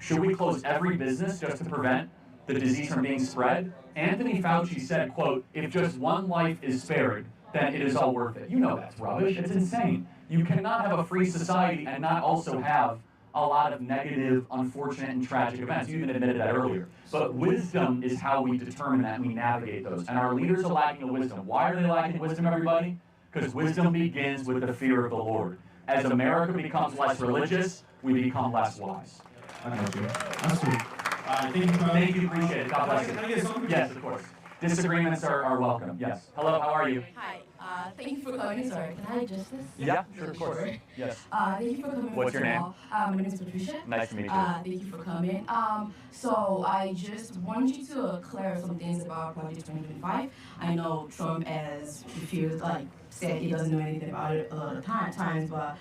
Should we close every business just to prevent the disease from being spread? Anthony Fauci said, quote, if just one life is spared, then it is all worth it. You know that's rubbish. It's insane. You cannot have a free society and not also have a lot of negative, unfortunate, and tragic events. You even admitted that earlier. But wisdom is how we determine that and we navigate those. And our leaders are lacking the wisdom. Why are they lacking wisdom, everybody? Because wisdom begins with the fear of the Lord. As America becomes less religious, we become less wise. I got you. That's sweet. Thank you, appreciate it. God bless Can I get something? you. Yes, of course. Disagreements are welcome. Yes. Hello, how are you? Hi, thank you for coming. Sorry, can I adjust this? Yeah, sure, of course. Yes. Thank you for coming. What's your name? My name is Patricia. Nice to meet you. Thank you for coming. So I just want you to clear some things about Project 2025. I know Trump has refused, said he doesn't know anything about it a lot of times, but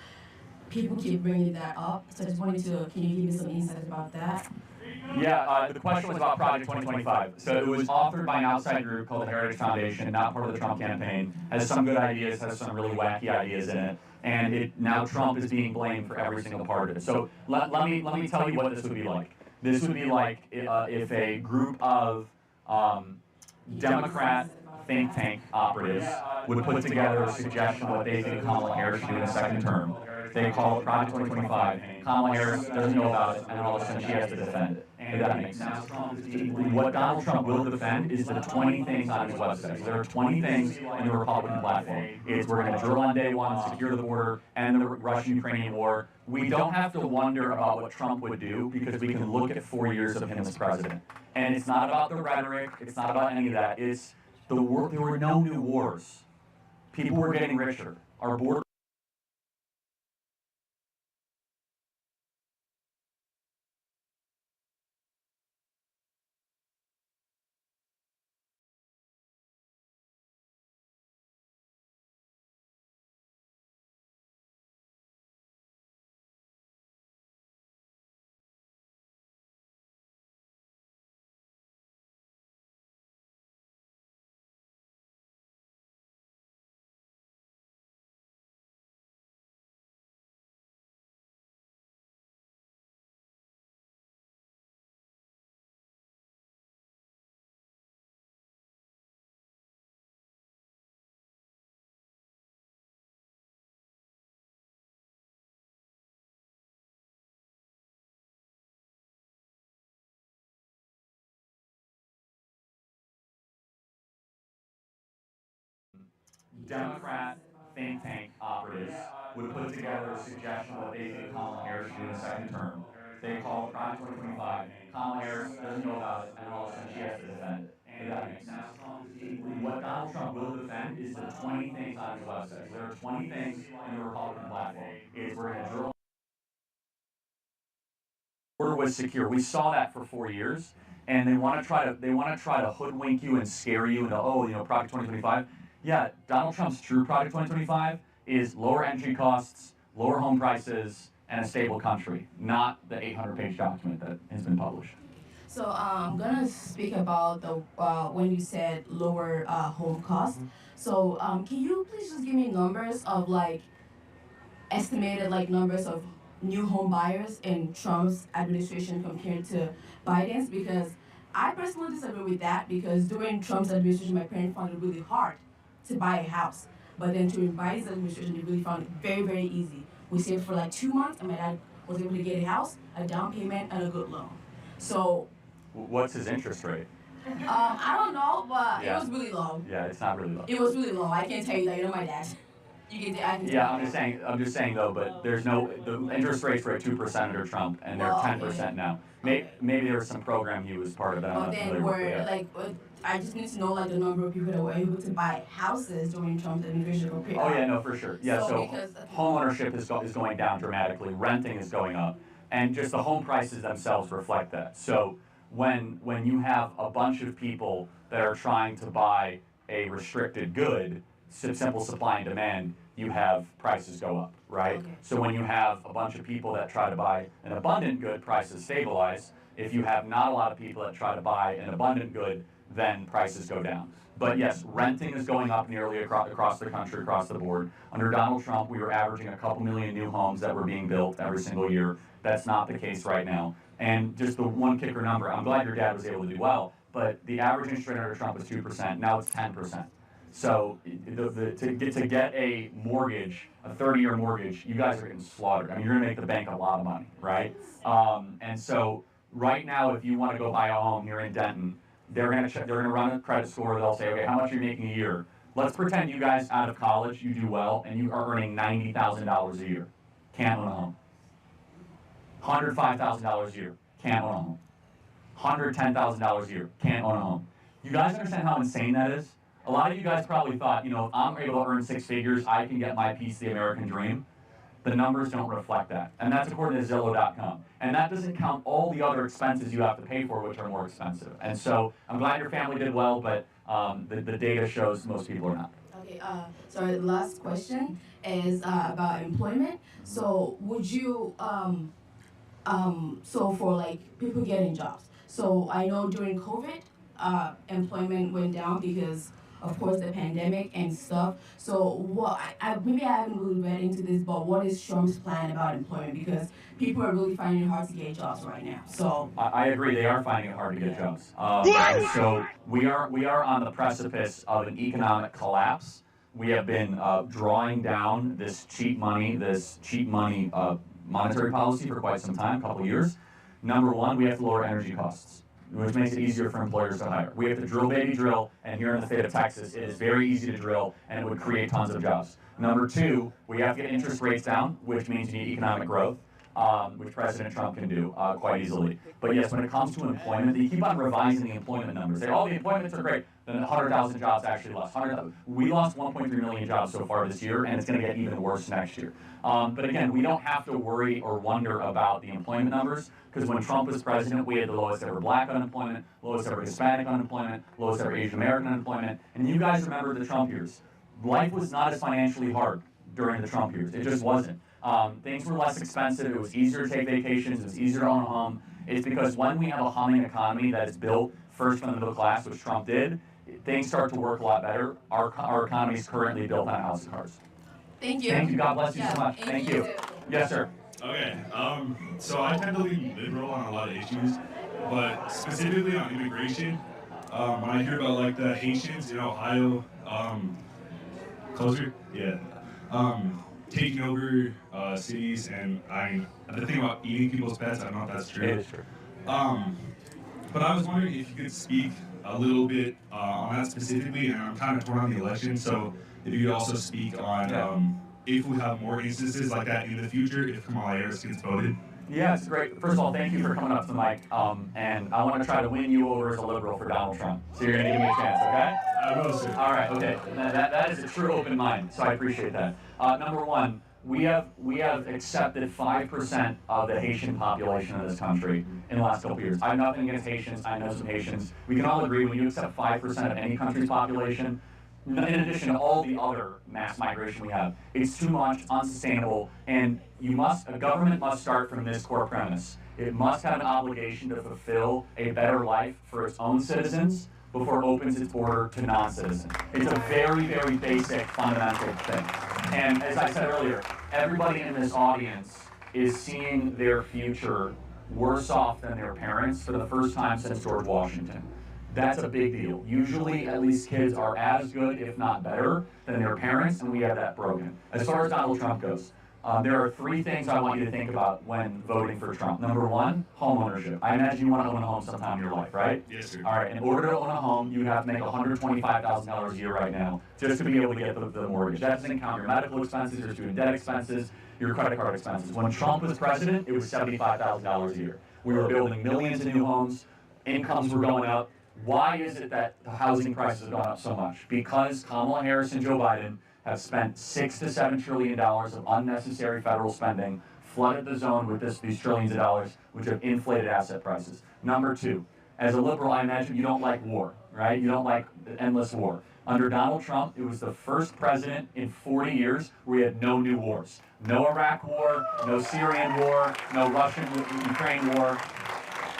people keep bringing that up. So I just wanted to, can you give me some insights about that? Yeah, the question was about Project 2025. So it was authored by an outside group called the Heritage Foundation, not part of the Trump campaign, has some good ideas, has some really wacky ideas in it, and now Trump is being blamed for every single part of it. So let me tell you what this would be like. This would be like if a group of Democrat think tank operatives would put together a suggestion of what they think Kamala Harris should do in a second term. They call it Project 2025. Kamala Harris doesn't know about it, and all of a sudden she has to defend it. If that makes sense. What Donald Trump will defend is the 20 things on his website. So there are 20 things in the Republican platform. It's we're going to drill on day one, secure the border, and the Russian-Ukrainian war. We don't have to wonder about what Trump would do because we can look at 4 years of him as president. And it's not about the rhetoric. It's not about any of that. It's the war. There were no new wars. People were getting richer. Our border. Democrat think tank operatives would put together a suggestion of what they think Kamala Harris should do in a second term. They call it Project 2025. Kamala Harris doesn't know about it, and all of a sudden she has to defend it. If that makes sense. What Donald Trump will defend is the 20 things on his website. So there are 20 things in the Republican platform. It's we're going to drill. Border was secure. We saw that for 4 years, and they want to try to hoodwink you and scare you into Project 2025. Yeah, Donald Trump's true Project 2025 is lower entry costs, lower home prices, and a stable country, not the 800-page document that has been published. So I'm gonna speak about the when you said lower home costs. So can you please just give me numbers of estimated numbers of new home buyers in Trump's administration compared to Biden's? Because I personally disagree with that because during Trump's administration, my parents found it really hard to buy a house. But then during Biden's administration, they really found it very, very easy. We saved for 2 months, and my dad was able to get a house, a down payment, and a good loan. So. What's his interest rate? I don't know, but It was really low. Yeah, it's not really low. It was really low. I can't tell you that. You know my dad. I'm just saying though, but the interest rates were at 2% under Trump, and they're 10% now. Maybe there was some program he was part of that. I just need to know the number of people that were able to buy houses during Trump's administration. Oh yeah, no, for sure. Yeah, so home ownership is going down dramatically. Renting is going up, and just the home prices themselves reflect that. So when you have a bunch of people that are trying to buy a restricted good, simple supply and demand, you have prices go up, right? Okay. So when you have a bunch of people that try to buy an abundant good, prices stabilize. If you have not a lot of people that try to buy an abundant good, then prices go down. But yes, renting is going up nearly across the country, across the board. Under Donald Trump, we were averaging a couple million new homes that were being built every single year. That's not the case right now. And just the one kicker number, I'm glad your dad was able to do well, but the average interest rate under Trump was 2%. Now it's 10%. So to get a mortgage, a 30-year mortgage, you guys are getting slaughtered. I mean, you're going to make the bank a lot of money, right? And so right now, if you want to go buy a home here in Denton, they're going to run a credit score. They'll say, okay, how much are you making a year? Let's pretend you guys out of college, you do well, and you are earning $90,000 a year. Can't own a home. $105,000 a year. Can't own a home. $110,000 a year. Can't own a home. You guys understand how insane that is? A lot of you guys probably thought, if I'm able to earn six figures, I can get my piece of the American dream. The numbers don't reflect that. And that's according to Zillow.com. And that doesn't count all the other expenses you have to pay for, which are more expensive. And so I'm glad your family did well, but the data shows most people are not. Okay, sorry, the last question is about employment. So would you, so for like people getting jobs, so I know during COVID, employment went down because of course the pandemic and stuff. So what, maybe I haven't really read into this, but what is Trump's plan about employment? Because people are really finding it hard to get jobs right now. So I agree, they are finding it hard to get jobs. And so we are on the precipice of an economic collapse. We have been drawing down this cheap money monetary policy for quite some time, a couple of years. Number one, we have to lower energy costs, which makes it easier for employers to hire. We have to drill, baby, drill, and here in the state of Texas, it is very easy to drill, and it would create tons of jobs. Number two, we have to get interest rates down, which means you need economic growth, which President Trump can do quite easily. But yes, when it comes to employment, they keep on revising the employment numbers. They say, the employments are great, then 100,000 jobs actually lost. We lost 1.3 million jobs so far this year, and it's going to get even worse next year. But again, we don't have to worry or wonder about the employment numbers, because when Trump was president, we had the lowest ever black unemployment, lowest ever Hispanic unemployment, lowest ever Asian American unemployment. And you guys remember the Trump years. Life was not as financially hard during the Trump years. It just wasn't. Things were less expensive. It was easier to take vacations. It was easier to own a home. It's because when we have a humming economy that is built first from the middle class, which Trump did, things start to work a lot better. Our economy is currently built on a house of cards. thank you. Thank you. God bless you so much. Thank you. Yes, sir. Okay, so I tend to lean liberal on a lot of issues, but specifically on immigration, when I hear about like the Haitians in Ohio, closer, yeah, taking over cities, and the thing about eating people's pets, I don't know if that's true. It is true. But I was wondering if you could speak a little bit on that specifically, and I'm kind of torn on the election, so if you could also speak on if we have more instances like that in the future, if Kamala Harris gets voted. Yeah, it's great. First of all, thank you for coming up to the mic, and I want to try to win you over as a liberal for Donald Trump. So you're going to give me a chance, okay? I will, sir. All right, okay. That is a true open mind, so I appreciate that. Number one, we have accepted 5% of the Haitian population of this country in the last couple of years. I have nothing against Haitians. I know some Haitians. We can all agree when you accept 5% of any country's population, in addition to all the other mass migration we have, it's too much, unsustainable, and a government must start from this core premise. It must have an obligation to fulfill a better life for its own citizens before it opens its border to non-citizens. It's a very, very basic, fundamental thing. And as I said earlier, everybody in this audience is seeing their future worse off than their parents for the first time since George Washington. That's a big deal. Usually, at least kids are as good, if not better, than their parents, and we have that broken. As far as Donald Trump goes, there are three things I want you to think about when voting for Trump. Number one, home ownership. I imagine you want to own a home sometime in your life, right? Yes, sir. All right, in order to own a home, you have to make $125,000 a year right now just to be able to get the mortgage. That doesn't count your medical expenses, your student debt expenses, your credit card expenses. When Trump was president, it was $75,000 a year. We were building millions of new homes, incomes were going up. Why is it that the housing prices have gone up so much? Because Kamala Harris and Joe Biden have spent $6 to $7 trillion of unnecessary federal spending, flooded the zone with these trillions of dollars, which have inflated asset prices. Number two, as a liberal, I imagine you don't like war, right? You don't like endless war. Under Donald Trump, it was the first president in 40 years where we had no new wars. No Iraq war, no Syrian war, no Russian-Ukraine war.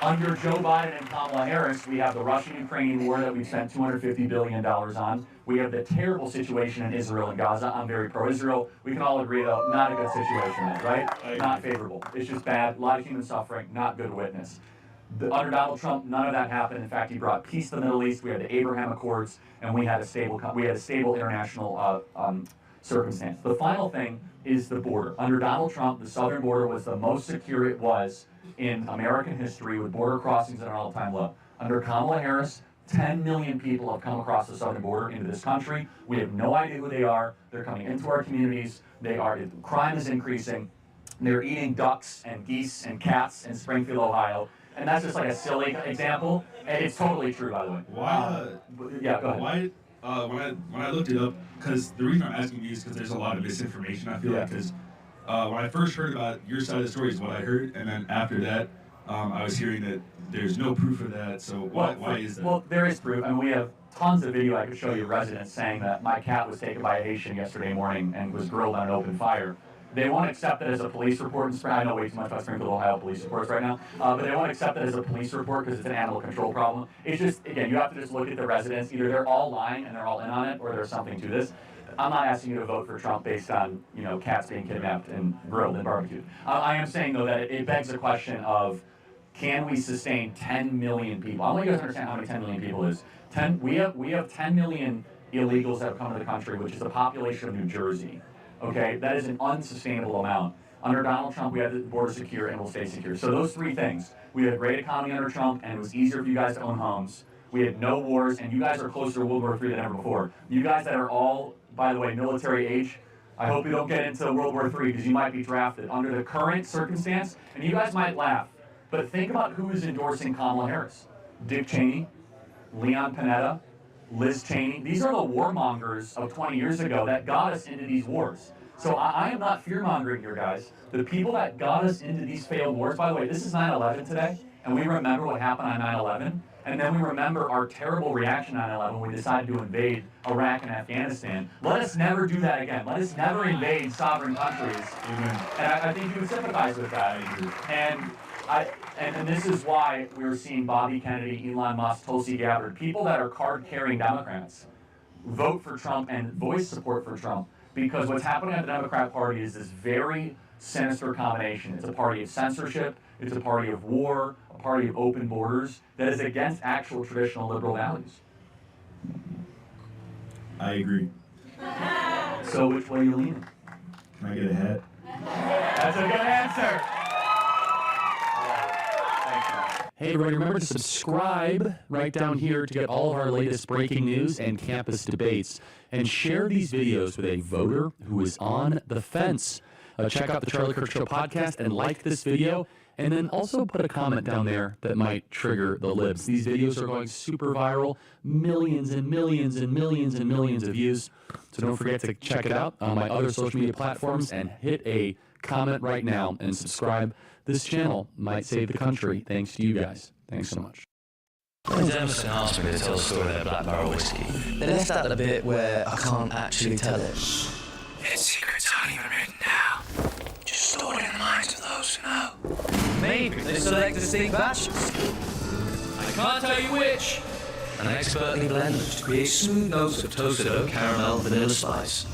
Under Joe Biden and Kamala Harris, we have the Russian-Ukrainian war that we've spent $250 billion on. We have the terrible situation in Israel and Gaza. I'm very pro-Israel. We can all agree, though, not a good situation there, right? Not favorable. It's just bad. A lot of human suffering, not good witness. Under Donald Trump, none of that happened. In fact, he brought peace to the Middle East. We had the Abraham Accords, and we had a stable international circumstance. The final thing is the border. Under Donald Trump, the southern border was the most secure it was in American history, with border crossings at an all-time low. Under Kamala Harris, 10 million people have come across the southern border into this country. We have no idea who they are. They're coming into our communities. Crime is increasing. They're eating ducks and geese and cats in Springfield, Ohio. And that's just like a silly example. And it's totally true, by the way. Why? Yeah, go ahead. Why? When I looked it up, because the reason I'm asking you is because there's a lot of misinformation. I feel like because when I first heard about your side of the story is what I heard, and then after that, I was hearing that there's no proof of that. So why is that? Well, there is proof, and we have tons of video I could show you. Residents saying that my cat was taken by a Haitian yesterday morning and was grilled on an open fire. They won't accept it as a police report. I know way too much about Springfield, Ohio police reports right now, but they won't accept it as a police report because it's an animal control problem. It's just, again, you have to just look at the residents. Either they're all lying and they're all in on it, or there's something to this. I'm not asking you to vote for Trump based on, cats being kidnapped and grilled and barbecued. I am saying, though, that it begs the question of, can we sustain 10 million people? I want you guys to understand how many 10 million people is. We have 10 million illegals that have come to the country, which is the population of New Jersey. Okay, that is an unsustainable amount. Under Donald Trump, we had the border secure and will stay secure. So those three things. We had a great economy under Trump, and it was easier for you guys to own homes. We had no wars, and you guys are closer to World War III than ever before. You guys that are all, by the way, military age, I hope you don't get into World War III because you might be drafted under the current circumstance, and you guys might laugh. But think about who is endorsing Kamala Harris. Dick Cheney, Leon Panetta, Liz Cheney. These are the warmongers of 20 years ago that got us into these wars. So I am not fear-mongering here, guys. The people that got us into these failed wars, by the way, this is 9/11 today, and we remember what happened on 9/11, and then we remember our terrible reaction on 9/11 when we decided to invade Iraq and Afghanistan. Let us never do that again. Let us never invade sovereign countries. Amen. And I think you would sympathize with that. And this is why we're seeing Bobby Kennedy, Elon Musk, Tulsi Gabbard, people that are card-carrying Democrats, vote for Trump and voice support for Trump. Because what's happening at the Democrat Party is this very sinister combination. It's a party of censorship, it's a party of war, a party of open borders that is against actual traditional liberal values. I agree. So which way are you leaning? Can I get a hat? That's a good answer. Hey everybody, remember to subscribe right down here to get all of our latest breaking news and campus debates. And share these videos with a voter who is on the fence. Check out the Charlie Kirk Show podcast and like this video. And then also put a comment down there that might trigger the libs. These videos are going super viral. Millions and millions and millions and millions of views. So don't forget to check it out on my other social media platforms and hit a comment right now and subscribe. This channel might save the country thanks to you guys. Thanks so much. When Emerson asked me to tell the story of their Black Barrel whiskey, they left out the bit where I can't actually tell it. Its secrets aren't even written down, just stored in the minds of those who know. Maybe they select distinct batches. I can't tell you which. And expertly blended to create smooth notes of toasted oak, caramel, vanilla spice.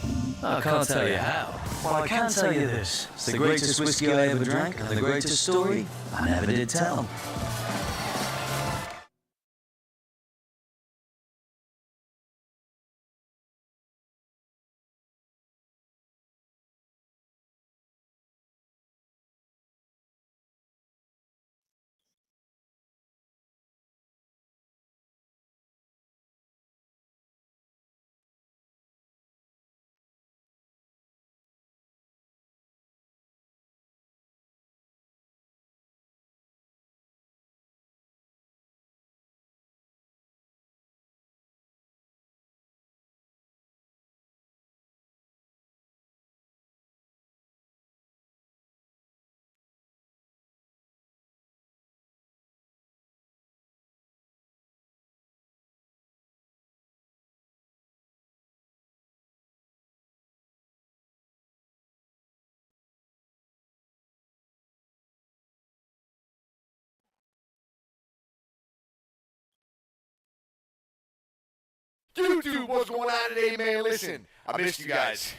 I can't tell you how. Well, I can tell you this. It's the greatest whiskey I ever drank and the greatest story I never did tell. YouTube, what's going on today, man? Listen, I missed you guys.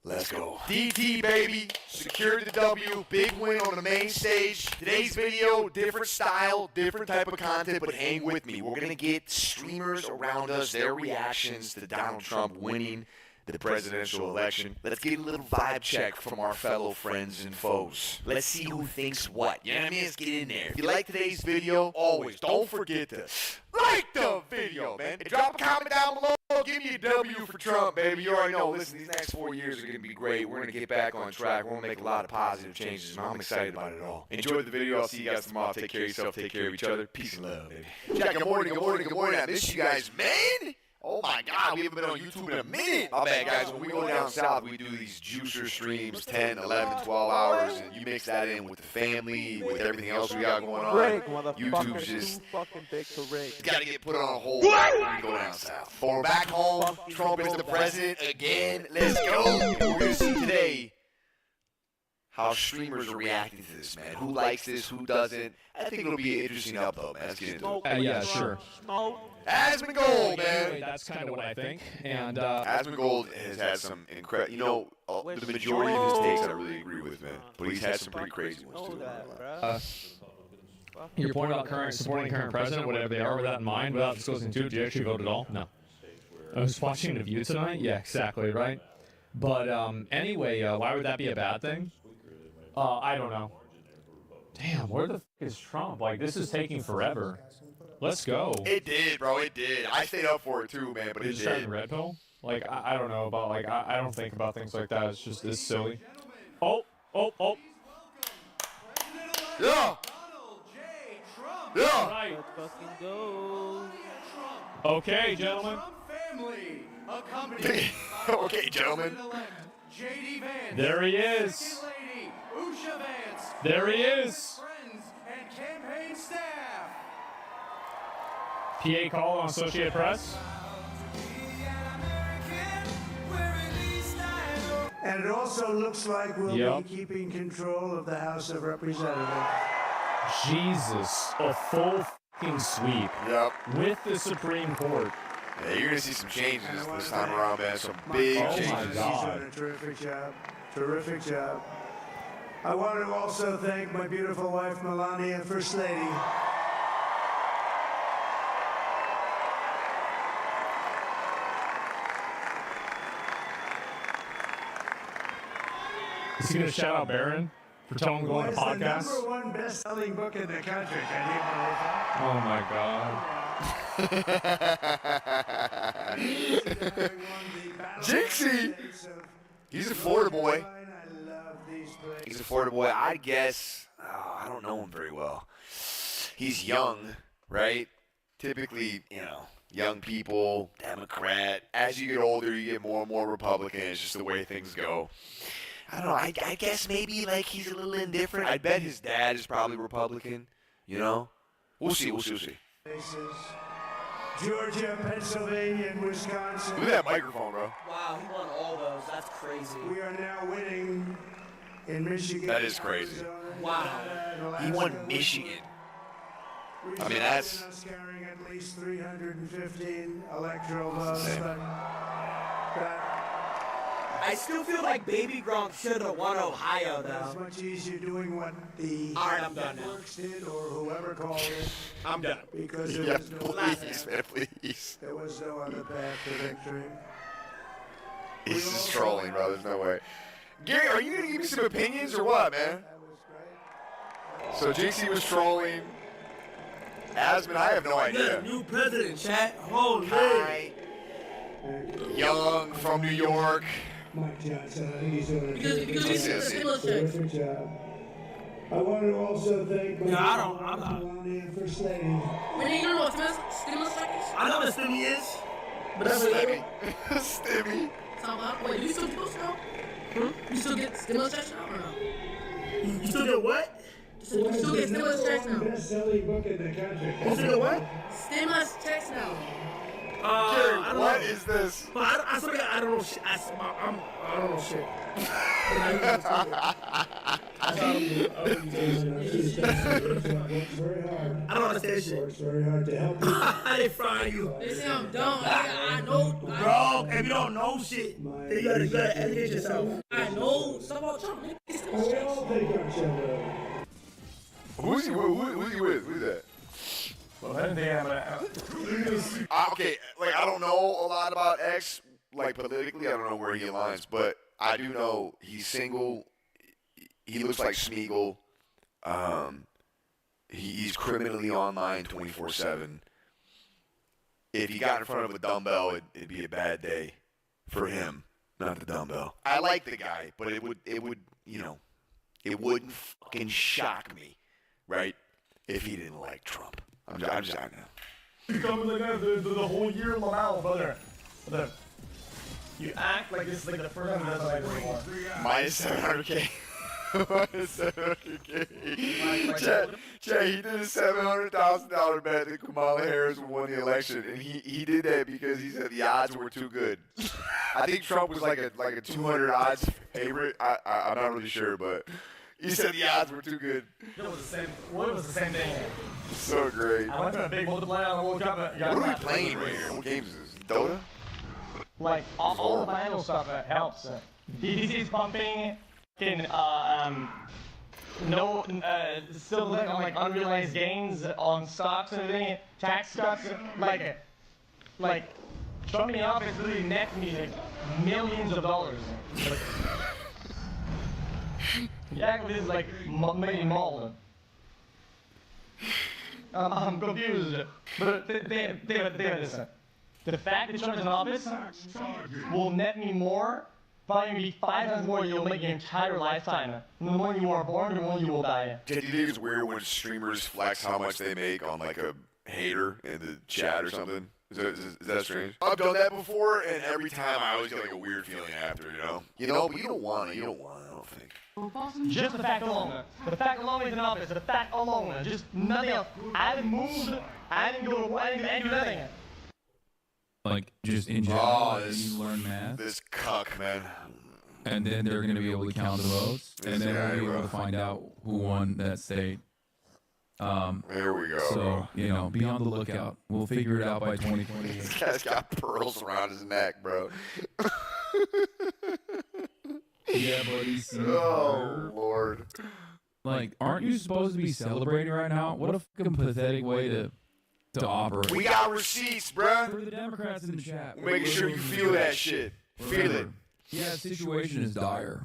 Let's go. DT, baby. Secured the W. Big win on the main stage. Today's video, different style, different type of content, but hang with me. We're going to get streamers around us, their reactions to Donald Trump winning the presidential election. Let's get a little vibe check from our fellow friends and foes. Let's see who thinks what. You know what I mean? Let's get in there. If you like today's video, always don't forget to like the video, man. And drop a comment down below. Give me a W for Trump, baby. You already know. Listen, these next 4 years are going to be great. We're going to get back on track. We're going to make a lot of positive changes, man. I'm excited about it all. Enjoy the video. I'll see you guys tomorrow. Take care of yourself. Take care of each other. Peace and love, baby. Jack, good morning, good morning, good morning. I miss you guys, man. Oh my God, we haven't been on YouTube in a minute. My bad, guys. When we go down south, we do these juicer streams, 10, 11, 12 hours, and you mix that in with the family, with everything else we got going on. YouTube's just got to get put on hold when we go down south. But we're back home. Trump is the president again. Let's go. We're going to see today how streamers are reacting to this, man. Who likes this, who doesn't. I think it'll be an interesting upload, man. Let's get into it. Yeah, sure. Asmongold, man. Anyway, that's kind of what I think. And Asmongold has had some incredible, you know, the majority of his takes I really agree with, man. But he's had some pretty crazy ones, too. your point about supporting current president, whatever they are, with that in mind, without disclosing too, did you actually vote at all? No. I was watching The View tonight. Yeah, exactly, right? But anyway, why would that be a bad thing? I don't know. Damn, where the f*** is Trump? Like, this is taking forever. Let's go. It did, bro. It did. I stayed up for it, too, man, but it Just having did. red pill? Like, I don't know about, like, I don't think about things like that. It's just, it's silly. Oh. Yeah. Yeah. Right. Fucking go. Okay, gentlemen. Okay, gentlemen. J.D. Vance, There he is. Second Lady, Usha Vance, There he is. friends and campaign staff. PA call on Associated Press. And it also looks like we'll Yep. be keeping control of the House of Representatives. Jesus. A full f***ing sweep Yep. with the Supreme Court. Yeah, you're going to see some changes this time around, man. Some big Oh my changes. He's God. done a terrific job. Terrific job. I want to also thank my beautiful wife, Melania, First Lady. Is he going to shout out Barron for telling him to go on a Was the podcast? number one best-selling book in the country. Can you believe that? Oh my God. Jinxie! He's a Florida boy. I love these places. He's a Florida boy. I guess, I don't know him very well. He's young, right? Typically, you know, young people, Democrat. As you get older, you get more and more Republican. It's just the way things go. I don't know. I guess maybe, like, he's a little indifferent. I bet his dad is probably Republican, you know? We'll see. Places. Georgia, Pennsylvania, and Wisconsin. Look at that microphone, bro. Wow, he won all those. That's crazy. We are now winning in Michigan. That is crazy. Arizona, Wow. Nevada, and He won Alaska. Michigan. Resulting I mean, that's- in us carrying at least 315 electoral votes. insane. But I still feel like Baby Gronk should have won Ohio, it's though. much easier doing what the All right, I'm done now. networks did or whoever called it I'm done. because Yeah, there was no please, man, please. there was no other path to victory. He's just trolling, bro. There's no way. Gary, are you going to give me some opinions or what, man? That was great. So JC was trolling. Asmon, I have no idea. New president, chat. Holy. Hi. Young from New York. Mike Johnson, I think he's doing a Because he's Yes, the yes. stimulus checks. terrific job. I want to also thank my No, I don't- I'm not. Melania, First Lady. When you know what stimulus checks? I know what stimmy is. But that's Stimmy. Stimmy. Wait, do you still get those now? You still get stimulus checks now or no? You still get what? You still get stimulus checks now. Best-selling book in the country. You still get what? Stimulus checks now. Gary, I don't what know. is this? But I swear to God, I don't know shit. I don't know shit. I don't understand shit. Works very hard to help you. I ain't frying you. They say I'm dumb. I know. Bro, if you don't know shit, then you gotta educate yourself. I know stuff about Trump. We all take our children. Who's he with? Who's that? Okay, like I don't know a lot about X, like politically, I don't know where he aligns, but I do know he's single. He looks like Smeagol. He's criminally online 24/7. If he got in front of a dumbbell, it'd be a bad day for him, not the dumbbell. I like the guy, but it would, you know, it wouldn't fucking shock me, right? If he didn't like Trump. I'm just, I know. You come the whole year Lamau, brother. You act like this is like the first time that's like anymore. Minus 700K. Minus 700K. Jay, he did a $700,000 bet that Kamala Harris won the election, and he did that because he said the odds were too good. I think Trump was like a 200 odds favorite. I'm not really sure, but he said the odds were too good. It was the same. Well, it was the same thing. So great. I went to a big multiplier on the World Cup. What are we playing right here? What games is this? Dota? Like all the financial stuff that helps. DTC is pumping. Still like on like unrealized gains on stocks and everything. Tax cuts, like Trump in the office really net me like millions of dollars. Yeah, this is like maybe more. I'm confused, but they this. The fact that Trump is in office will net me more, probably 5 times more you'll make your entire lifetime. The more you are born, the more you will die. Do you think it's weird when streamers flex how much they make on like a hater in the chat or something? Is that strange? I've done that before, and every time I always get like a weird feeling after, you know? But you don't want it, I don't think. Just the fact alone. The fact alone is in office. The fact alone. Just nothing else. I haven't moved. I didn't do nothing. Like, just in general, you learn math. This cuck, man. And then they're going to be able to count the votes. And then we'll be able to find out who won that state. There we go. So, be on the lookout. We'll figure it out by 2028. This guy's got pearls around his neck, bro. Yeah, buddy. Oh, Lord. Like, aren't you supposed to be celebrating right now? What a fucking pathetic way to operate. We got receipts, bruh. For the Democrats in the chat. We're making sure you feel that shit. Feel it. Yeah, the situation is dire.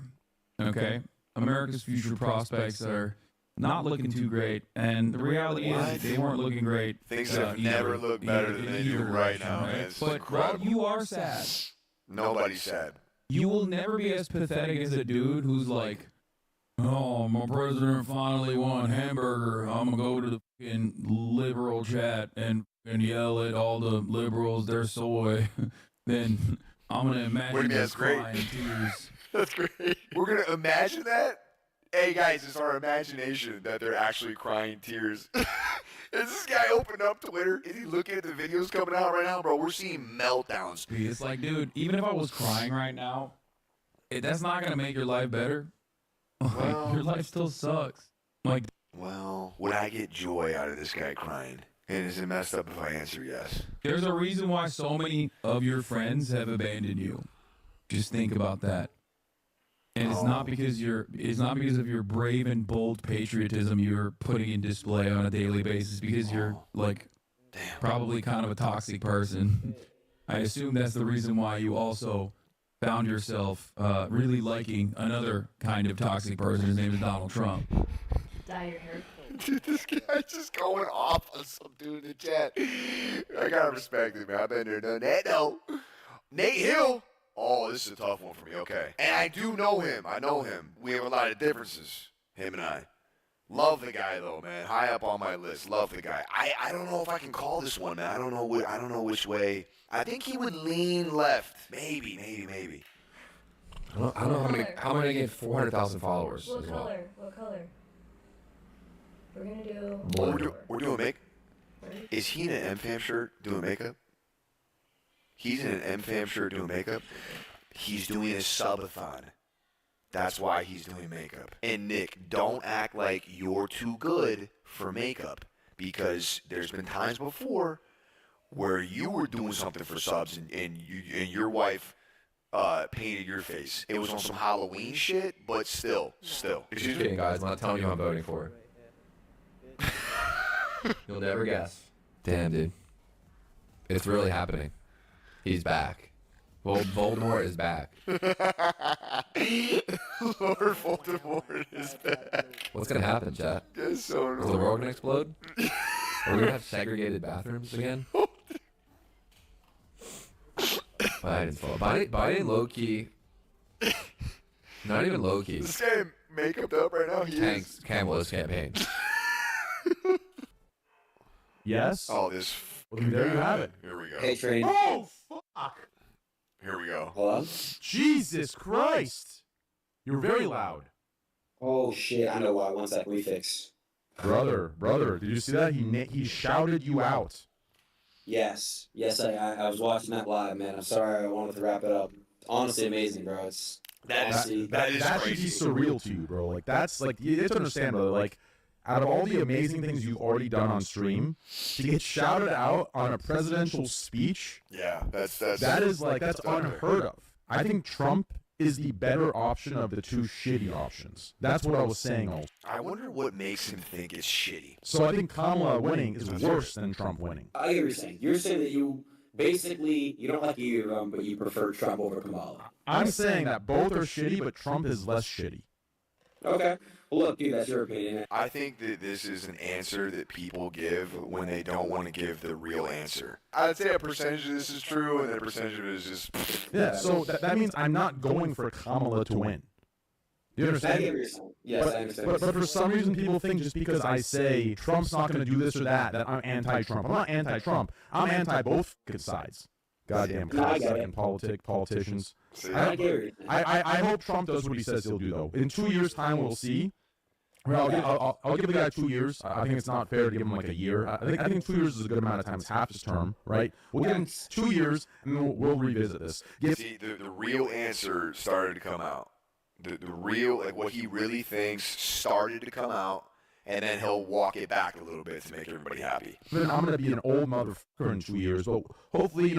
Okay? America's future prospects are not looking too great. And the reality is they weren't looking great. Things have never looked better than they do right now, man. It's But incredible. you are sad. Nobody's sad. You will never be as pathetic as a dude who's like, oh, my president finally won hamburger. I'm going to go to the fucking liberal chat and yell at all the liberals, they're soy. Then I'm going to imagine That's great. crying tears. That's great. We're going to imagine that? Hey, guys, it's our imagination that they're actually crying tears. Is this guy opened up Twitter? Is he looking at the videos coming out right now? Bro, we're seeing meltdowns. It's like, dude, even if I was crying right now, that's not going to make your life better. Well, your life still sucks. Like, well, would I get joy out of this guy crying? And is it messed up if I answer yes? there's a reason why so many of your friends have abandoned you. Just think about that. And it's not because of your brave and bold patriotism you're putting in display on a daily basis, because you're like probably kind of a toxic person. I assume that's the reason why you also found yourself really liking another kind of toxic person. His name is Donald Trump. Dye your hair. Dude, this guy's just going off on some dude in the chat. I gotta respect it, man. I've been there, done that. No. Nate Hill. Oh, this is a tough one for me. Okay. And I do know him. I know him. We have a lot of differences, him and I. Love the guy though, man. High up on my list. Love the guy. I don't know if I can call this one, man. I don't know which way. I think he would lean left. Maybe. I don't know how many get 400,000 followers What as well. color? What color? We're gonna do. We're doing make. Is he in an MFAM shirt doing makeup? He's in an MFAM shirt doing makeup. He's doing a subathon. That's why he's doing makeup. And Nick, don't act like you're too good for makeup, because there's been times before where you were doing something for subs and your wife painted your face. It was on some Halloween shit, but still. Just kidding, guys. I'm not telling you who I'm voting for. You'll never guess. Damn, dude. It's really happening. He's back. Voldemort is back. Lord Voldemort is back. What's gonna happen, chat? That's so Is the world gonna explode? Are we gonna have segregated bathrooms again? Biden's fault. Biden low-key. Not even low-key. This guy makeuped up right now. Tanks Kamala's campaign. Yes? Oh, this. Well, there you have it. Here we go. Hey, Train. Oh, fuck. Here we go. Hold on. Jesus Christ. You're very loud. Oh, shit. I know why. One sec. Refix. Brother, did you see that? He shouted you out. Yes. Yes, I was watching that live, man. I'm sorry. I wanted to wrap it up. Honestly, amazing, bro. It's that should be surreal to you, bro. Like, that's like, you have to understand, brother. Like, out of all the amazing things you've already done on stream, to get shouted out on a presidential speech, yeah, that's unheard of. I think Trump is the better option of the two shitty options. That's what I was saying also. I wonder what makes him think it's shitty. So I think Kamala winning is worse than Trump winning. I get what you're saying. You're saying that you don't like either of them, but you prefer Trump over Kamala. I'm saying that both are shitty, but Trump is less shitty. Okay. Well, look, dude, that's your opinion. I think that this is an answer that people give when they don't want to give the real answer. I'd say a percentage of this is true, and then a percentage of it is just... Yeah, so that means I'm not going for Kamala to win. Do you understand? I get what you're saying. Yes, I understand. But for some reason, people think just because I say Trump's not going to do this or that I'm anti-Trump. I'm not anti-Trump. I'm anti-both sides. Goddamn politicians. I hope Trump does what he says he'll do, though. In 2 years' time, we'll see. I'll give the guy 2 years. I think it's not fair to give him like a year. I think 2 years is a good amount of time. It's half his term, right? We'll give him 2 years, and then we'll revisit this. See, the real answer started to come out. The real, like what he really thinks started to come out, and then he'll walk it back a little bit to make everybody happy. Then I'm going to be an old motherfucker in 2 years, but hopefully,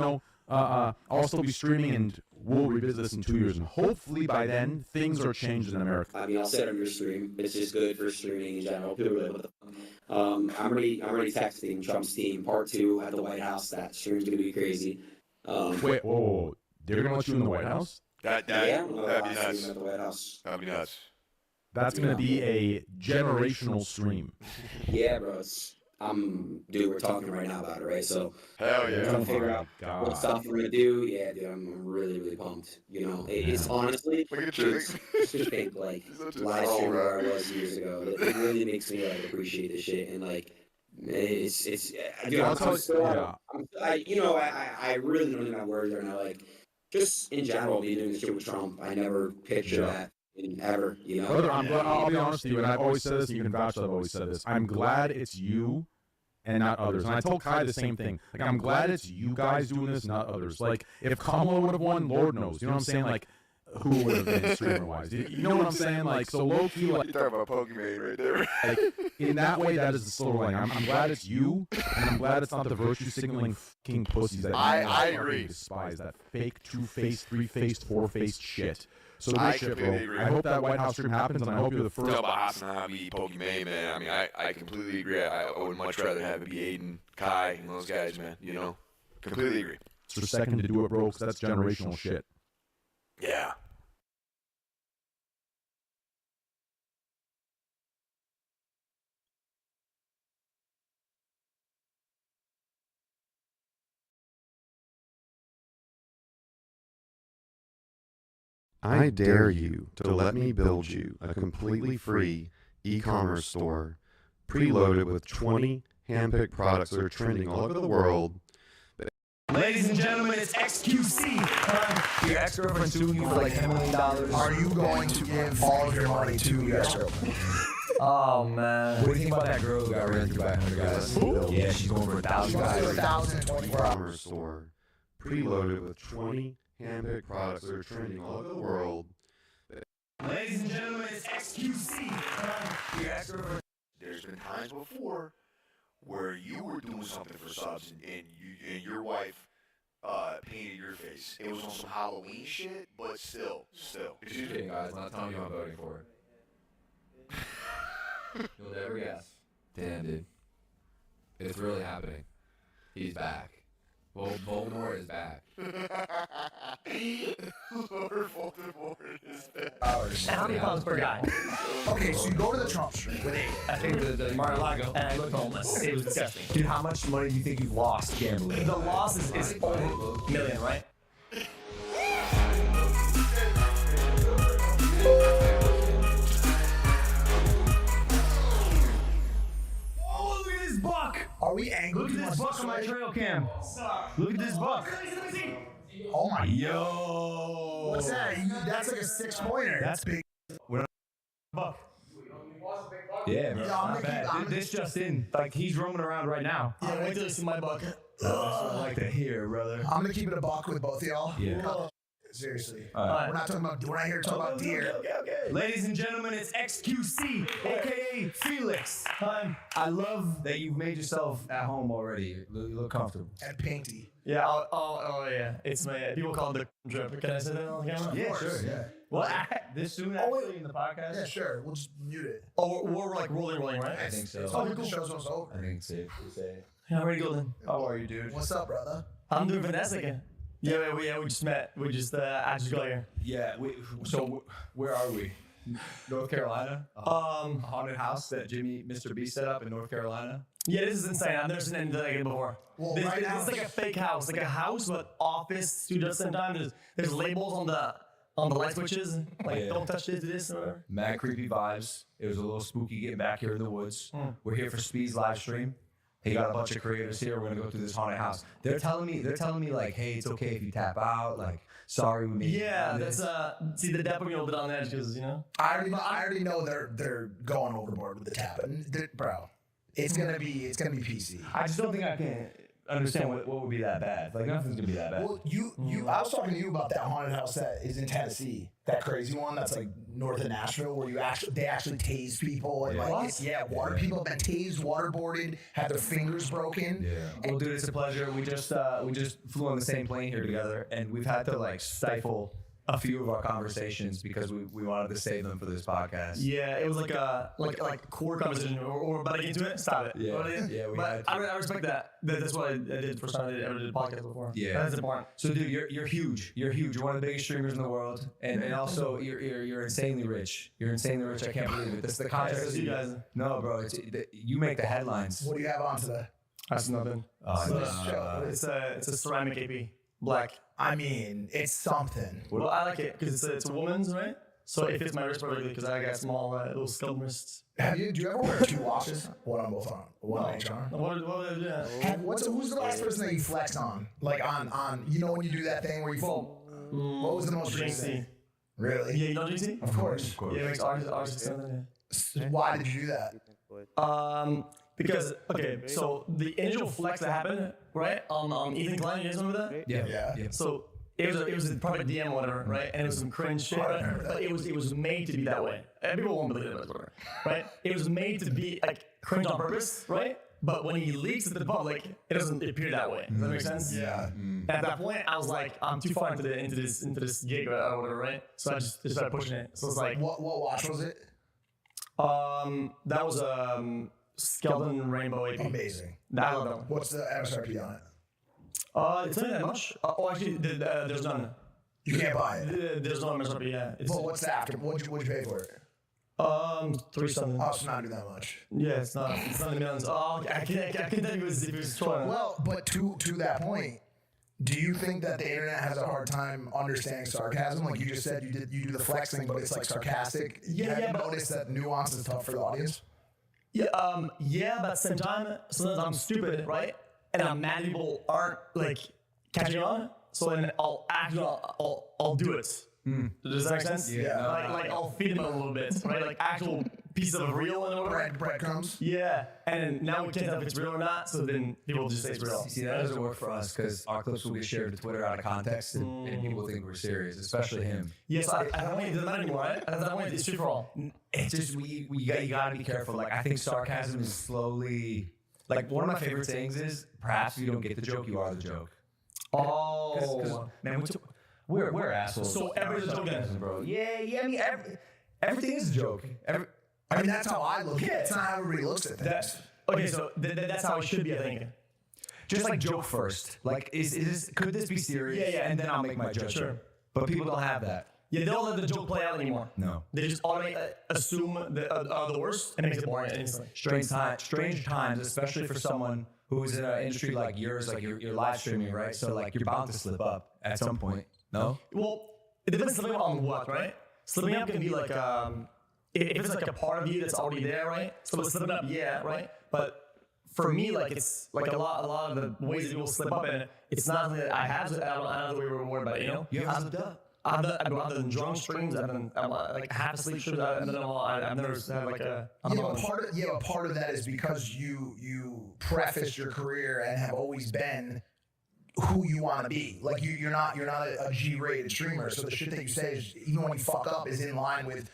I'll still be streaming, and we'll revisit this in 2 years, and hopefully by then things are changed in America. I mean, I'll say it on your stream. It's just good for streaming in general. People are like, what the fuck? I'm already texting Trump's team part 2 at the White House. That stream's gonna be crazy. Wait, whoa, they're gonna let you in the White House? That'd be nuts. At the White House. That'd be nuts. That's gonna be a generational stream. Yeah, bro. Dude, we're talking right now about it, right? So, hell yeah. We're trying to figure out what stuff we're gonna do. Yeah, dude, I'm really, really pumped. It's honestly just think like live stream where I was years ago. It really makes me like appreciate this shit, and like it's. Dude, I really don't know my words right now. Like, just in general, be doing this shit with Trump. I never pictured that. Ever, Brother, I'll be honest with you, and I've always said this, and you can vouch that I've always said this. I'm glad it's you and not others. And I told Kai the same thing. Like, I'm glad it's you guys doing this, not others. Like, if Kamala would have won, Lord knows. You know what I'm saying? Like, who would have been streamer-wise? You know what I'm saying? Like, so low-key, like... You're talking about Pokemon right there. Like, in that way, that is the silver lining. I'm glad it's you, and I'm glad it's not the virtue-signaling fucking pussies that I agree. Despise that fake two-faced, three-faced, four-faced shit. So I hope that White House stream happens, and I hope you're the first. Talk about Hassan be Pokemon, man. I mean, I completely agree. I would much rather have it be Aiden, Kai, and those guys, man. Completely agree. It's your second to do it, bro, because that's generational shit. Yeah. I dare you to let me build you a completely free e-commerce store preloaded with 20 hand-picked products that are trending all over the world. Ladies and gentlemen, it's XQC. Your ex-girlfriend suing you for like $10 million. Are you going to give all of your money to your ex-girlfriend? Oh man. What do you think about that girl who got ran through by 100 guys? Yeah, she's going for 1,000 guys. 1,020 e-commerce store preloaded with 20 handpicked products that are trending all over the world. Ladies and gentlemen, it's XQC. Your ex-girlfriend. There's been times before where you were doing something for subs and your wife painted your face. It was on some Halloween shit, but still. Just kidding, guys. Not telling you I'm voting for it. You'll never guess. Damn, dude. It's really happening. He's back. Well, Voldemort is back. Lord Voldemort is back. How many pounds per guy? Okay, so you go to the Trump Street with 8. I think the Mar-a-Lago, and I looked homeless. It was disgusting. Dude, how much money do you think you've lost gambling? The loss is over $1 million, right? Oh, look at this buck! Are we angling? Look at this buck on my trail cam. Look at this buck. Oh my. Yo. What's that? That's like a 6-pointer. That's big. We're buck. Yeah, bro. Not bad. This just in. Like, he's roaming around right now. Yeah, wait till you see my buck. I like to hear, brother. I'm gonna keep it a buck with both of y'all. Yeah. Seriously. Right. We're not here to talk about deer. Okay. Ladies and gentlemen, it's XQC, aka Felix. I love that you've made yourself at home already. You look comfortable. And painty. Yeah. Oh yeah. It's my people call it the drip. Can I say that on the camera? Yeah, sure. Yeah. Well, this soon actually in the podcast. Yeah, sure. We'll just mute it. Oh, we're like rolling, right? I think so. Oh, the show's almost over. I think it's safe to say. Yeah, ready to go then. How are you, dude? What's up, brother? I'm doing Vanessa again. Yeah, we just met. I just got here. Yeah. So where are we? North Carolina. A haunted house that Mr. B set up in North Carolina. Yeah, this is insane. I've never seen anything like it before. Well, this right now is like a fake house, like a house but office studio at the same time. There's labels on the light switches, like don't touch this or whatever. Mad creepy vibes. It was a little spooky getting back here in the woods. We're here for Speed's live stream. He got a bunch of creators here. We're gonna go through this haunted house. They're telling me like, hey, it's okay if you tap out. Like, sorry we made. Yeah, that's see the depth of me a little bit on edge because I already know they're going overboard with the tapping, bro. It's gonna be PC. I just don't think I can understand what would be that bad. Like nothing's gonna be that bad. Well, I was talking to you about that haunted house that is in Tennessee, that crazy one that's like north of Nashville, where they actually tase people and people have been tased, waterboarded, had their fingers broken. Yeah. Well, dude, it's a pleasure. We just flew on the same plane here together, and we've had to like stifle a few of our conversations because we wanted to save them for this podcast. Yeah, it was like a core conversation. Or about to get into it. Stop it. Yeah. But I respect that. That's what I did the first time I ever did a podcast before. Yeah, that's important. So, dude, you're huge. You're huge. You're one of the biggest streamers in the world, and also you're insanely rich. You're insanely rich. I can't believe it. That's the context. You guys. No, bro. You make the headlines. What do you have on today? That's nothing. It's a ceramic AP. Black. I mean, it's something. Well, I like it because it's a woman's, right? So it fits my wrist perfectly because I got small little skeleton wrists. Do you ever wear 2 watches? One on both arms. One on each arm? Who's the last person that you flexed on? Like on you know when you do that thing where you fall? What was the most recent? Really? Yeah, you know JC? Of course. Yeah, it makes artists something. Why did you do that? Because so the initial flex that happened, right, on Ethan Klein, you guys remember that? Yeah. So it was a private DM or whatever, right? And it was some cringe shit, right? But it was made to be that way. And people won't believe it, whatever, right? It was made to be like cringe on purpose, right? But when he leaks it to the public, it doesn't appear that way. Does that make sense? Yeah. At that point, I was like, I'm too far into this gig or whatever, right? So I just started pushing it. So it's like, what watch was it? That was Skeleton Rainbow AP. Amazing. I love that one. What's the MSRP on it? It's not that much. Actually, there's none. You can't buy it. There's no MSRP. Yeah. Well, what's the after? What'd you pay for it? 3 something. Oh, it's not doing that much. Yeah, it's not the millions. Oh, I can tell you if it was trying. Well, but to that point, do you think that the internet has a hard time understanding sarcasm? Like you just said, you do the flex thing, but it's like sarcastic. Have you noticed that nuance is tough for the audience? Yeah, but at the same time, sometimes I'm stupid, right? And I'm mad people aren't like catching on. So then I'll do it. Does that make sense? Yeah. Like I'll feed them a little bit, right? Like actual piece of real and whatever. Breadcrumbs. Yeah, and now we can't tell if it's real or not. So then people just say it's real. See, that doesn't work for us because our clips will get shared to Twitter out of context, and people think we're serious, especially him. Yes, I don't want to do that anymore. Right? I don't want to do free for all. It's just you gotta be careful. Like I think sarcasm is slowly. Like one of my favorite sayings is perhaps if you don't get the joke, you are the joke. Oh, man, we're assholes. So everything's a joke, then, bro. Yeah. I mean, everything is a joke. I mean, that's how I look at it. It's not how everybody looks at things. Okay, so that's how it should be, I think. Just like joke first. Like, could this be serious? Yeah. And then I'll make my judgment. Sure. But people don't have that. Yeah, they don't let the joke play out anymore. No. They just automatically assume the worst and it makes it boring instantly. Strange times, especially for someone who's in an industry like yours, like you're live streaming, right? So like you're bound to slip up at some point. No? Well, it depends slipping up on what, right? Slipping up can be like if it's like a part of you that's already there, right? So slipping up, yeah, right? But for me, like it's like a lot of the ways that people slip up, and it's not something that I have. I don't know we were worried about it, you know? You haven't slipped up. I've done drunk streams. I've done like half asleep streams. I've never had like a. Part of that is because you prefaced your career and have always been who you want to be. Like you're not a G-rated streamer. So the shit that you say is even when you fuck up is in line with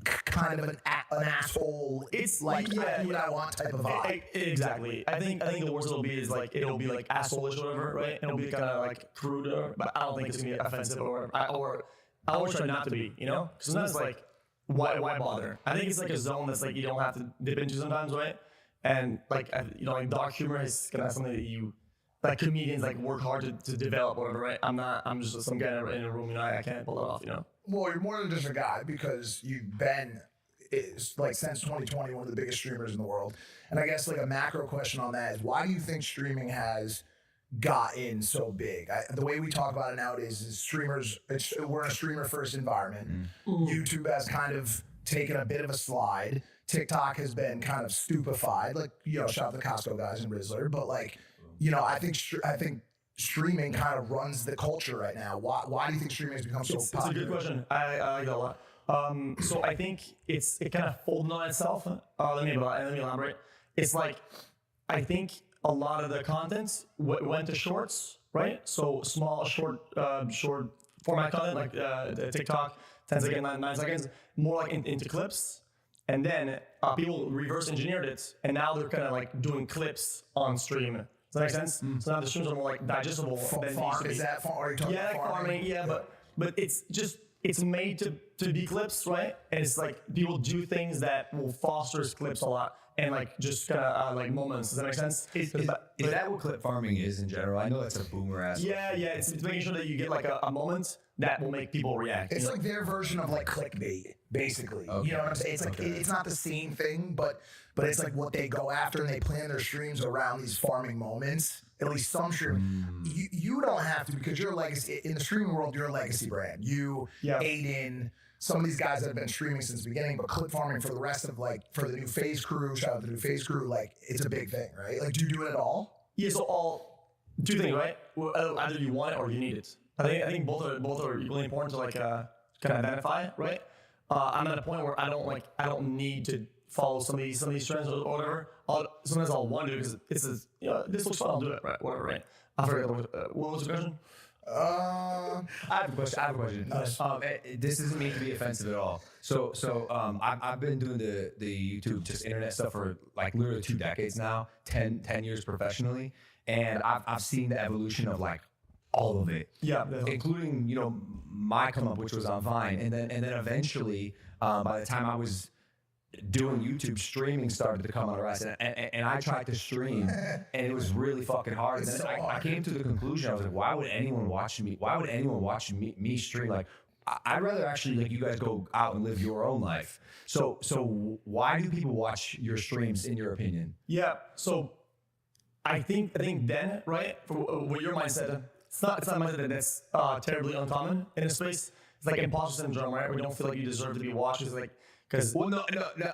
kind of an asshole. It's like I do what I want type of vibe. Exactly. I think the worst it'll be is like it'll be like asshole-ish or whatever, right? It'll be kind of like crude, but I don't think it's gonna be offensive or I always try not to be, you know? Because sometimes like why bother? I think it's like a zone that's like you don't have to dip into sometimes, right? And like like dark humor is kind of something that you like comedians like work hard to develop or whatever, right? I'm just some guy in a room, I can't pull it off, you know? Well, you're more than just a guy because you've been, like since 2020, one of the biggest streamers in the world. And I guess like a macro question on that is why do you think streaming has gotten so big? The way we talk about it nowadays is streamers, we're in a streamer first environment. YouTube has kind of taken a bit of a slide. TikTok has been kind of stupefied, like, shout out the Costco guys and Rizzler, but like, I think streaming kind of runs the culture right now. Why do you think streaming has become so popular? It's a good question. I like that a lot. So I think it kind of folded on itself. Let me elaborate. It's like I think a lot of the content went to shorts, right? So small, short format content like TikTok, 10 seconds, 9 seconds, more like into clips. And then people reverse engineered it, and now they're kind of like doing clips on stream. Does that make sense? So now the streams are more like digestible than they used to be. Is that farm? Are you talking about farming? Yeah, but it's made to be clips, right? And it's like people do things that will foster clips a lot and like just kind of like moments. Does that make sense? Is that what clip farming is in general? I know that's a boomer ass. Yeah. It's making sure that you get like a moment that will make people react. It's like their version of like clickbait, basically. Okay. You know what I'm saying? It's like it's not the same thing, but it's like what they go after, and they plan their streams around these farming moments. At least some stream. You don't have to because you're a legacy in the streaming world. You're a legacy brand. You ate in some of these guys that have been streaming since the beginning, but clip farming for the rest of for the new FaZe crew. Shout out to the new FaZe crew. Like it's a big thing, right? Like, do you do it at all? Yeah. So two things, right? Well, either you want it or you need it. I think both are equally important to like kind of identify, right? I'm at a point where I don't need to follow some of these trends or whatever. Sometimes I'll want to because this looks fun. I'll do it, right? Whatever, right? I forget what was the question. I have a question. This doesn't mean to be offensive at all. So I've been doing the YouTube just internet stuff for like literally 2 decades now, 10 years professionally, and I've seen the evolution of like all of it. Yeah, including my come up, which was on Vine, and then eventually by the time I was doing YouTube, streaming started to come on the rise, and I tried to stream, and it was really fucking hard. And then I came to the conclusion, I was like, why would anyone watch me? Why would anyone watch me stream? Like, I'd rather actually like you guys go out and live your own life. So why do people watch your streams, in your opinion? Yeah. So I think then, right, for what your mindset, it's not a mindset that's terribly uncommon in this space. It's like imposter syndrome, right? Where you don't feel like you deserve to be watched. It's like, no,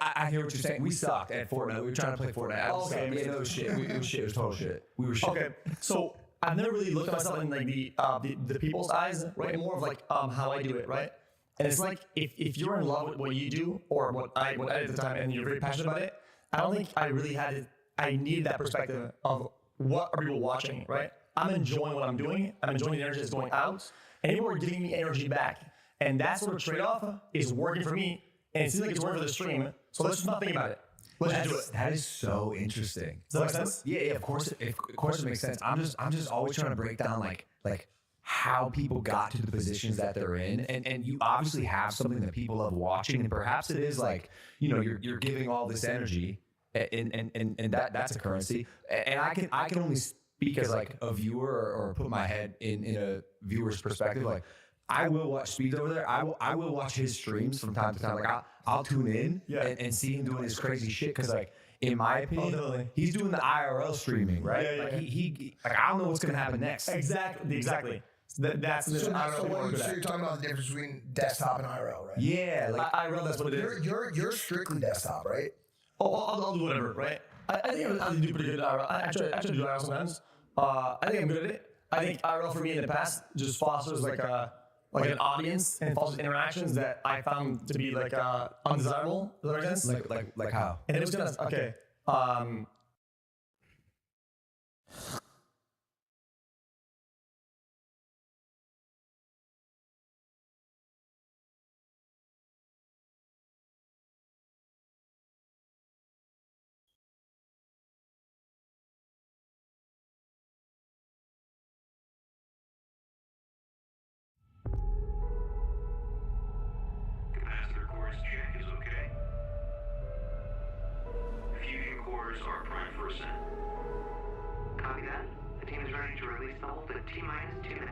I hear what you're saying. We sucked at Fortnite. We were trying to play Fortnite. Okay, it was shit. It was total shit. We were shit. Okay, so I've never really looked at myself in like the people's eyes, right? More of like how I do it, right? And it's like if you're in love with what you do or what I did at the time and you're very passionate about it, I don't think I really I needed that perspective of what are people watching, right? I'm enjoying what I'm doing. I'm enjoying the energy that's going out, and people are giving me energy back. And that sort of trade-off is working for me, and it seems like it's working for the stream. So let's just not think about it. Let's just do it. That is so interesting. Does that make sense? Yeah, of course it makes sense. I'm just always trying to break down like how people got to the positions that they're in, and you obviously have something that people love watching, and perhaps it is like, you know, you're giving all this energy, and that's a currency, and I can only speak as like a viewer or put my head in a viewer's perspective. Like, I will watch Speed over there. I will watch his streams from time to time. Like I'll tune in and see him doing his crazy shit, because like, in my opinion, he's doing the IRL streaming, right? Yeah. Like he like, I don't know what's gonna happen next. Exactly. That's the So you're talking about the difference between desktop and IRL, right? Yeah, like IRL, that's what it is. You're strictly desktop, right? Oh, I'll do whatever, right? I think I'll do pretty good at IRL. I actually do IRL sometimes. I think I'm good at it. I think IRL for me in the past just fosters like an audience and fosters interactions that I found to be like undesirable. Does that make sense? Like how? And it was gonna okay. Capacitor cores check is okay. Fusion cores are primed for ascent. Copy that. The team is ready to release the hold at T-minus 2 minutes.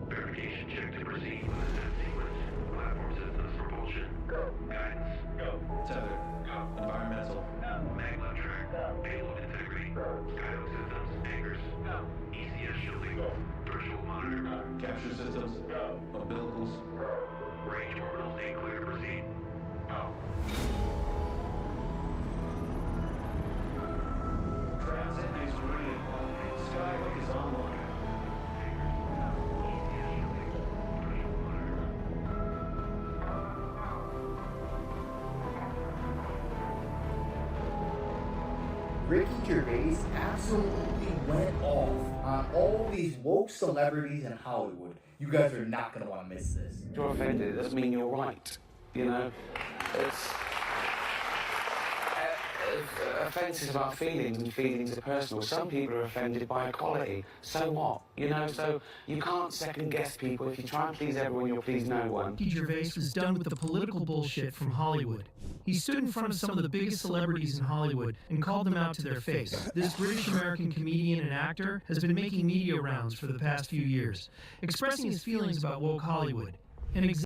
Verification check to proceed with ascent sequence. Platform systems propulsion. Go. Guidance. Go. Tether. Go. Environmental. Go. Maglev track. Go. Payload integrity. Go. Skyhook systems. Anchors. Go. ECS shielding. Go. Threshold monitor. Go. Capture systems. Go. Umbilicals. Go. Range orbitals need clear to proceed. Go. Transit is ready. Skyhook is online. Ricky Gervais absolutely went off on all these woke celebrities in Hollywood. You guys are not going to want to miss this. If you're offended, it doesn't mean you're right. You know, it's offense is about feelings, and feelings are personal. Some people are offended by equality. So what? You know, so you can't second guess people. If you try and please everyone, you'll please no one. Ricky Gervais was done with the political bullshit from Hollywood. He stood in front of some of the biggest celebrities in Hollywood and called them out to their face. This British-American comedian and actor has been making media rounds for the past few years, expressing his feelings about woke Hollywood. And